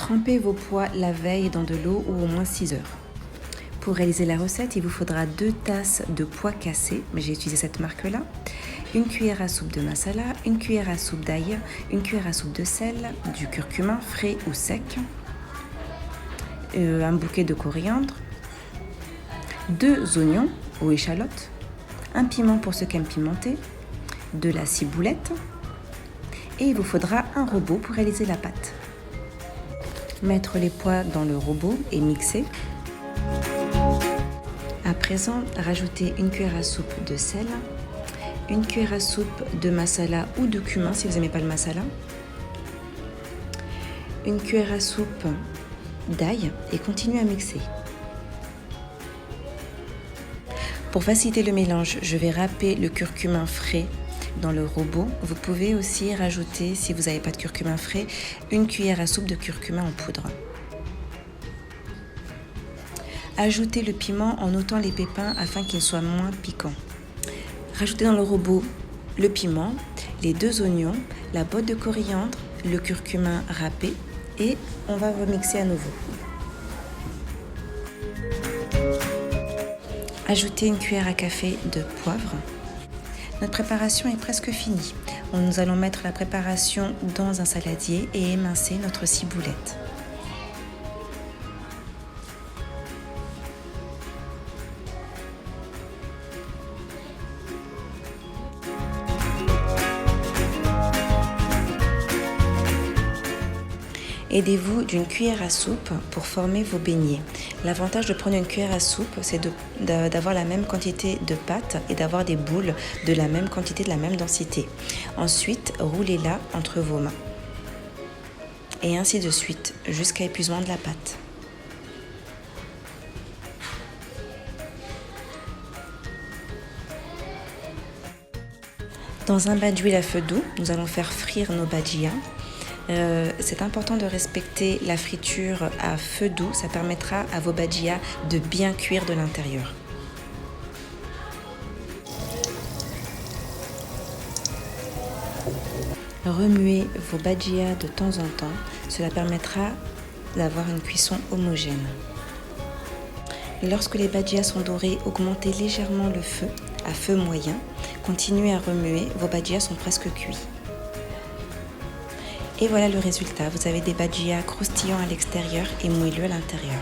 Trempez vos pois la veille dans de l'eau ou au moins 6 heures. Pour réaliser la recette, il vous faudra 2 tasses de pois cassés, mais j'ai utilisé cette marque-là, une cuillère à soupe de masala, une cuillère à soupe d'ail, une cuillère à soupe de sel, du curcuma frais ou sec, un bouquet de coriandre, 2 oignons ou échalotes, un piment pour ceux qui aiment pimenter, de la ciboulette et il vous faudra un robot pour réaliser la pâte. Mettre les pois dans le robot et mixer. À présent, rajoutez une cuillère à soupe de sel, une cuillère à soupe de masala ou de cumin si vous n'aimez pas le masala, une cuillère à soupe d'ail et continuez à mixer. Pour faciliter le mélange, je vais râper le curcuma frais dans le robot. Vous pouvez aussi rajouter, si vous n'avez pas de curcuma frais, une cuillère à soupe de curcuma en poudre. Ajoutez le piment en ôtant les pépins afin qu'il soit moins piquant. Rajoutez dans le robot le piment, les 2 oignons, la botte de coriandre, le curcuma râpé et on va remixer à nouveau. Ajoutez une cuillère à café de poivre. Notre préparation est presque finie. Nous allons mettre la préparation dans un saladier et émincer notre ciboulette. Aidez-vous d'une cuillère à soupe pour former vos beignets. L'avantage de prendre une cuillère à soupe, c'est d'avoir la même quantité de pâte et d'avoir des boules de la même quantité, de la même densité. Ensuite, roulez-la entre vos mains. Et ainsi de suite, jusqu'à épuisement de la pâte. Dans un bas d'huile à feu doux, nous allons faire frire nos bhajia. C'est important de respecter la friture à feu doux, ça permettra à vos bhajia de bien cuire de l'intérieur. Remuez vos bhajia de temps en temps, cela permettra d'avoir une cuisson homogène. Lorsque les bhajia sont dorés, augmentez légèrement le feu à feu moyen, continuez à remuer, vos bhajia sont presque cuits. Et voilà le résultat, vous avez des bhajia croustillants à l'extérieur et moelleux à l'intérieur.